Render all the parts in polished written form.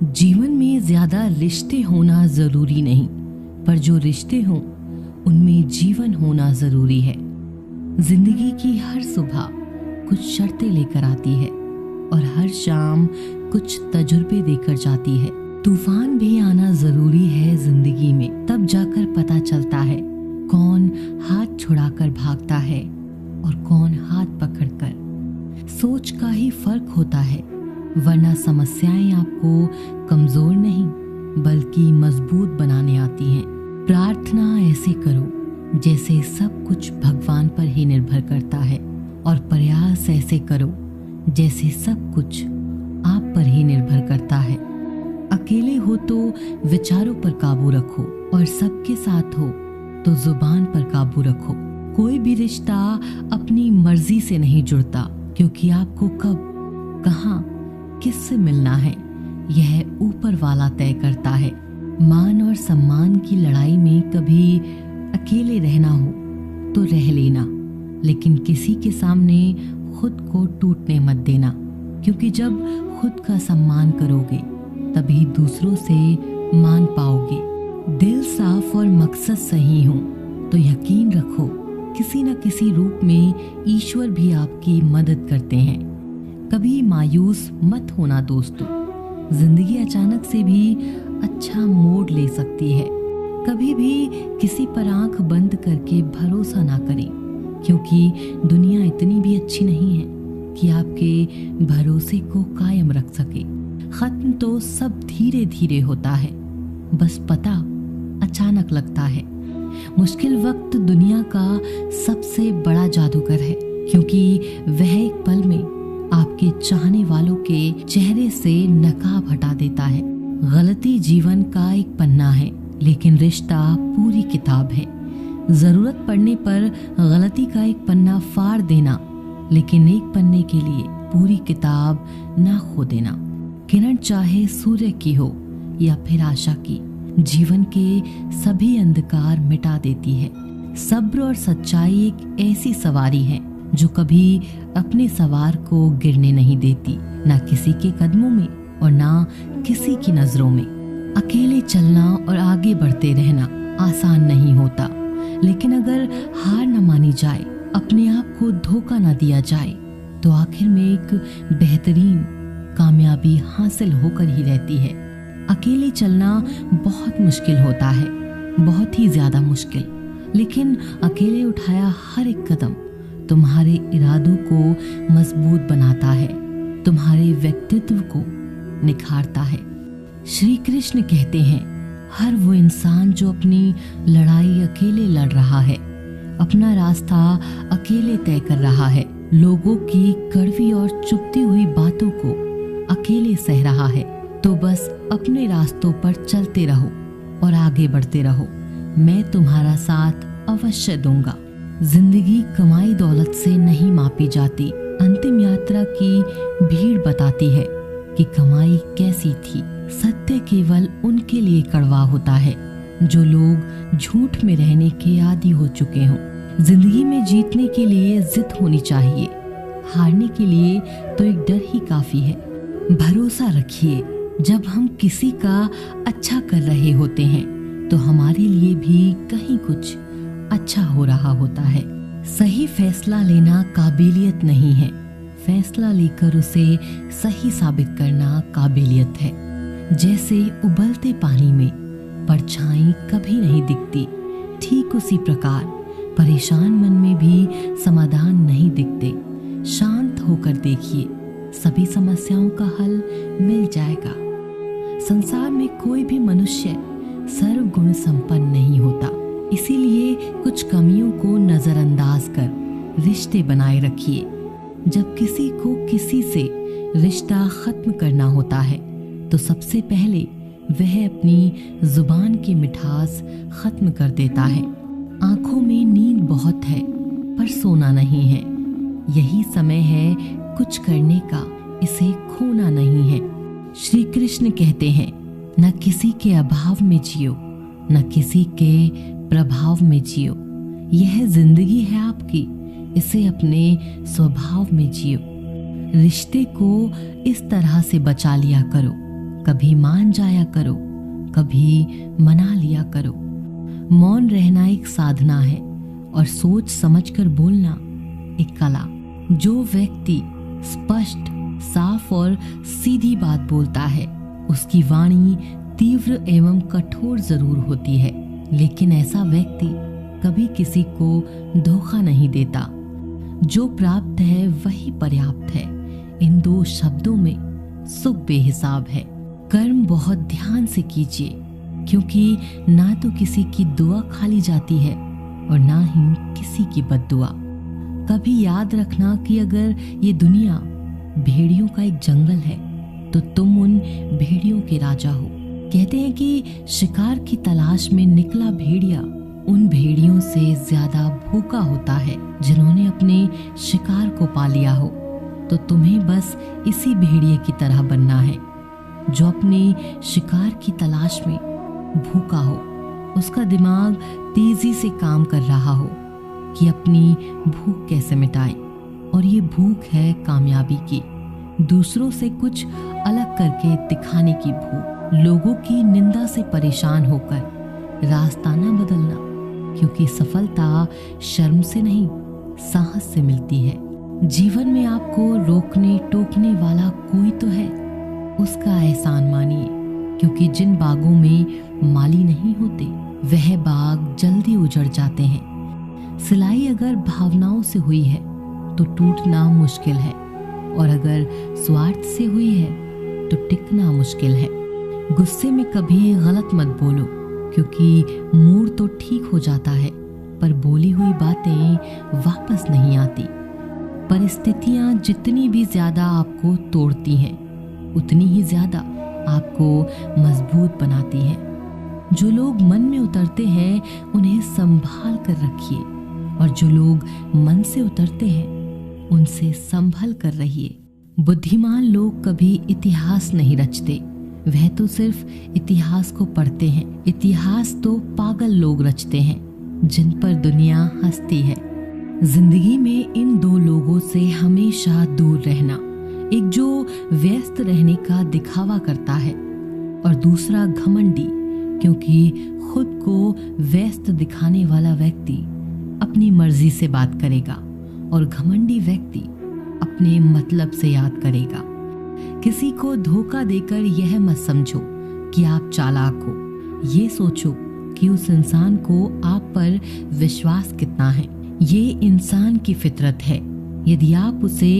जीवन में ज्यादा रिश्ते होना जरूरी नहीं, पर जो रिश्ते हों उनमें जीवन होना जरूरी है। जिंदगी की हर सुबह कुछ शर्तें लेकर आती है और हर शाम कुछ तजुर्बे देकर जाती है। तूफान भी आना जरूरी है जिंदगी में, तब जाकर पता चलता है कौन हाथ छुड़ाकर भागता है और कौन हाथ पकड़कर। सोच का ही फर्क होता है, वरना समस्याएं आपको कमजोर नहीं बल्कि मजबूत बनाने आती हैं। प्रार्थना ऐसे करो जैसे सब कुछ भगवान पर ही निर्भर करता है, और प्रयास ऐसे करो जैसे सब कुछ आप पर ही निर्भर करता है। अकेले हो तो विचारों पर काबू रखो, और सबके साथ हो तो जुबान पर काबू रखो। कोई भी रिश्ता अपनी मर्जी से नहीं जुड़ता, क्योंकि आपको कब, कहां, किससे मिलना है यह ऊपर वाला तय करता है। मान और सम्मान की लड़ाई में कभी अकेले रहना हो तो रह लेना, लेकिन किसी के सामने खुद को टूटने मत देना, क्योंकि जब खुद का सम्मान करोगे तभी दूसरों से मान पाओगे। दिल साफ और मकसद सही हो तो यकीन रखो किसी न किसी रूप में ईश्वर भी आपकी मदद करते हैं। कभी मायूस मत होना दोस्तों, जिंदगी अचानक से भी अच्छा मोड़ ले सकती है। कभी भी किसी पर आंख बंद करके भरोसा ना करें, क्योंकि दुनिया इतनी भी अच्छी नहीं है कि आपके भरोसे को कायम रख सके। खत्म तो सब धीरे धीरे होता है, बस पता अचानक लगता है। मुश्किल वक्त दुनिया का सबसे बड़ा जादूगर है, क्योंकि वह एक पल में आपके चाहने वालों के चेहरे से नकाब हटा देता है। गलती जीवन का एक पन्ना है, लेकिन रिश्ता पूरी किताब है। जरूरत पड़ने पर गलती का एक पन्ना फाड़ देना, लेकिन एक पन्ने के लिए पूरी किताब ना खो देना। किरण चाहे सूर्य की हो या फिर आशा की, जीवन के सभी अंधकार मिटा देती है। सब्र और सच्चाई एक ऐसी सवारी है जो कभी अपने सवार को गिरने नहीं देती, ना किसी के कदमों में और ना किसी की नजरों में। अकेले चलना और आगे बढ़ते रहना आसान नहीं होता, लेकिन अगर हार न मानी जाए, अपने आप को धोखा न दिया जाए, तो आखिर में एक बेहतरीन कामयाबी हासिल होकर ही रहती है। अकेले चलना बहुत मुश्किल होता है, बहुत ही ज्यादा मुश्किल, लेकिन अकेले उठाया हर एक कदम तुम्हारे इरादों को मजबूत बनाता है, तुम्हारे व्यक्तित्व को निखारता है। श्री कृष्ण कहते हैं, हर वो इंसान जो अपनी लड़ाई अकेले लड़ रहा है, अपना रास्ता अकेले तय कर रहा है, लोगों की कड़वी और चुभती हुई बातों को अकेले सह रहा है, तो बस अपने रास्तों पर चलते रहो और आगे बढ़ते रहो। मैं तुम्हारा साथ अवश्य दूंगा। जिंदगी कमाई दौलत से नहीं मापी जाती। अंतिम यात्रा की भीड़ बताती है कि कमाई कैसी थी। सत्य केवल उनके लिए कड़वा होता है जो लोग झूठ में रहने के आदी हो चुके हों। जिंदगी में जीतने के लिए जिद होनी चाहिए, हारने के लिए तो एक डर ही काफी है। भरोसा रखिए, जब हम किसी का अच्छा कर रहे होते हैं तो हमारे लिए भी कहीं कुछ अच्छा हो रहा होता है। सही फैसला लेना काबिलियत नहीं है, फैसला लेकर उसे सही साबित करना काबिलियत है। जैसे उबलते पानी में परछाई कभी नहीं दिखती, ठीक उसी प्रकार परेशान मन में भी समाधान नहीं दिखते। शांत होकर देखिए, सभी समस्याओं का हल मिल जाएगा। संसार में कोई भी मनुष्य सर्वगुण संपन्न नहीं होता, इसीलिए कुछ कमियों को नजरअंदाज कर रिश्ते बनाए रखिए। जब किसी को किसी से रिश्ता खत्म करना होता है तो सबसे पहले वह अपनी जुबान की मिठास खत्म कर देता है। आंखों में नींद बहुत है पर सोना नहीं है, यही समय है कुछ करने का, इसे खोना नहीं है। श्री कृष्ण कहते हैं, न किसी के अभाव में जियो, न किसी के प्रभाव में जियो। यह जिंदगी है आपकी, इसे अपने स्वभाव में जियो। रिश्ते को इस तरह से बचा लिया करो कभी मान जाया करो, कभी मना लिया करो। मौन रहना एक साधना है और सोच समझकर बोलना एक कला। जो व्यक्ति स्पष्ट, साफ और सीधी बात बोलता है उसकी वाणी तीव्र एवं कठोर जरूर होती है, लेकिन ऐसा व्यक्ति कभी किसी को धोखा नहीं देता। जो प्राप्त है वही पर्याप्त है। इन दो शब्दों में सुख बेहिसाब है। कर्म बहुत ध्यान से कीजिए, क्योंकि ना तो किसी की दुआ खाली जाती है और ना ही किसी की बद्दुआ। कभी याद रखना कि अगर ये दुनिया भेड़ियों का एक जंगल है तो तुम उन भेड़ियों के राजा हो। कहते हैं कि शिकार की तलाश में निकला भेड़िया उन भेड़ियों से ज्यादा भूखा होता है जिन्होंने अपने शिकार को पा लिया हो। तो तुम्हें बस इसी भेड़िए की तरह बनना है जो अपने शिकार की तलाश में भूखा हो। उसका दिमाग तेजी से काम कर रहा हो कि अपनी भूख कैसे मिटाए, और ये भूख है कामयाबी की, दूसरों से कुछ अलग करके दिखाने की भूख। लोगों की निंदा से परेशान होकर रास्ता ना बदलना, क्योंकि सफलता शर्म से नहीं साहस से मिलती है। जीवन में आपको रोकने टोकने वाला कोई तो है, उसका एहसान मानिए, क्योंकि जिन बागों में माली नहीं होते वह बाग जल्दी उजड़ जाते हैं। सिलाई अगर भावनाओं से हुई है तो टूटना मुश्किल है, और अगर स्वार्थ से हुई है तो टिकना मुश्किल है। गुस्से में कभी गलत मत बोलो, क्योंकि मूड तो ठीक हो जाता है पर बोली हुई बातें वापस नहीं आती। परिस्थितियां जितनी भी ज्यादा आपको तोड़ती हैं उतनी ही ज्यादा आपको मजबूत बनाती हैं। जो लोग मन में उतरते हैं उन्हें संभाल कर रखिए, और जो लोग मन से उतरते हैं उनसे संभल कर रहिए। बुद्धिमान लोग कभी इतिहास नहीं रचते, वह तो सिर्फ इतिहास को पढ़ते हैं। इतिहास तो पागल लोग रचते हैं जिन पर दुनिया हंसती है। जिंदगी में इन दो लोगों से हमेशा दूर रहना, एक जो व्यस्त रहने का दिखावा करता है और दूसरा घमंडी, क्योंकि खुद को व्यस्त दिखाने वाला व्यक्ति अपनी मर्जी से बात करेगा और घमंडी व्यक्ति अपने मतलब से याद करेगा। किसी को धोखा देकर यह मत समझो कि आप चालाक हो, ये सोचो कि उस इंसान को आप पर विश्वास कितना है। ये इंसान की फितरत है। यदि आप उसे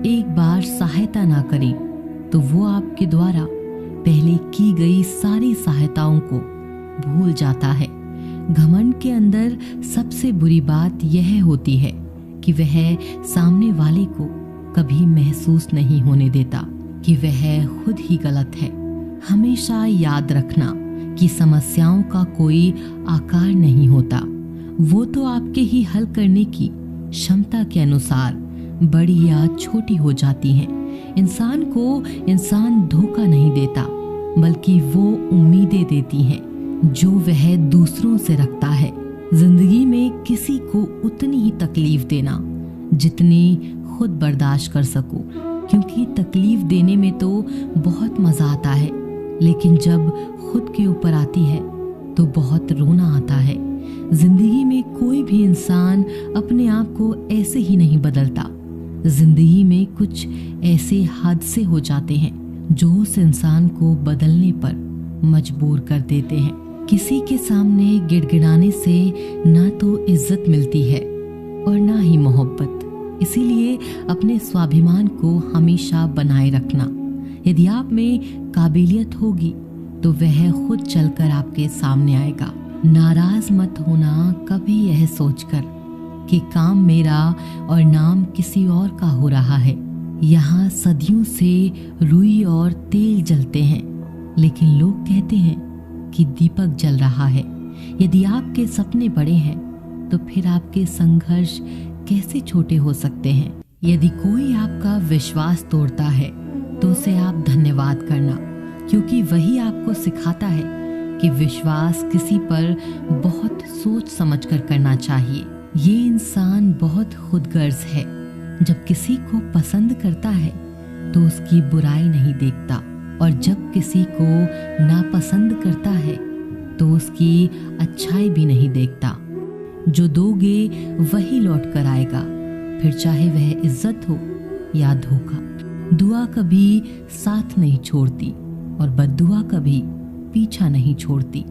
एक बार सहायता ना करें तो वो आपके द्वारा पहले की गई सारी सहायताओं को भूल जाता है। घमंड के अंदर सबसे बुरी बात यह होती है कि वह सामने वाले को कभी महसूस नहीं होने देता कि वह खुद ही गलत है। हमेशा याद रखना कि समस्याओं का कोई आकार नहीं होता, वो तो आपके ही हल करने की क्षमता के अनुसार बड़ी या छोटी हो जाती हैं। इंसान को इंसान धोखा नहीं देता, बल्कि वो उम्मीदें देती हैं जो वह दूसरों से रखता है। जिंदगी में किसी को उतनी ही तकलीफ देना जितनी खुद बर्दाश्त कर सको, क्योंकि तकलीफ देने में तो बहुत मजा आता है, लेकिन जब खुद के ऊपर आती है तो बहुत रोना आता है। जिंदगी में कोई भी इंसान अपने आप को ऐसे ही नहीं बदलता। जिंदगी में कुछ ऐसे हादसे हो जाते हैं जो उस इंसान को बदलने पर मजबूर कर देते हैं। किसी के सामने गिड़गिड़ाने से ना तो इज्जत मिलती है और ना ही मोहब्बत। इसीलिए अपने स्वाभिमान को हमेशा बनाए रखना। यदि आप में काबिलियत होगी तो वह खुद चलकर आपके सामने आएगा। नाराज मत होना कभी यह सोचकर कि काम मेरा और नाम किसी और का हो रहा है। यहाँ सदियों से रुई और तेल जलते हैं, लेकिन लोग कहते हैं कि दीपक जल रहा है। यदि आपके सपने बड़े हैं तो फिर आपके संघर्ष कैसे छोटे हो सकते हैं। यदि कोई आपका विश्वास तोड़ता है तो उसे आप धन्यवाद करना, क्योंकि वही आपको सिखाता है कि विश्वास किसी पर बहुत सोच समझकर करना चाहिए। ये इंसान बहुत खुदगर्ज है। जब किसी को पसंद करता है तो उसकी बुराई नहीं देखता, और जब किसी को नापसंद करता है तो उसकी अच्छाई भी नहीं देखता। जो दोगे वही लौट कर आएगा, फिर चाहे वह इज्जत हो या धोखा। दुआ कभी साथ नहीं छोड़ती और बद्दुआ कभी पीछा नहीं छोड़ती।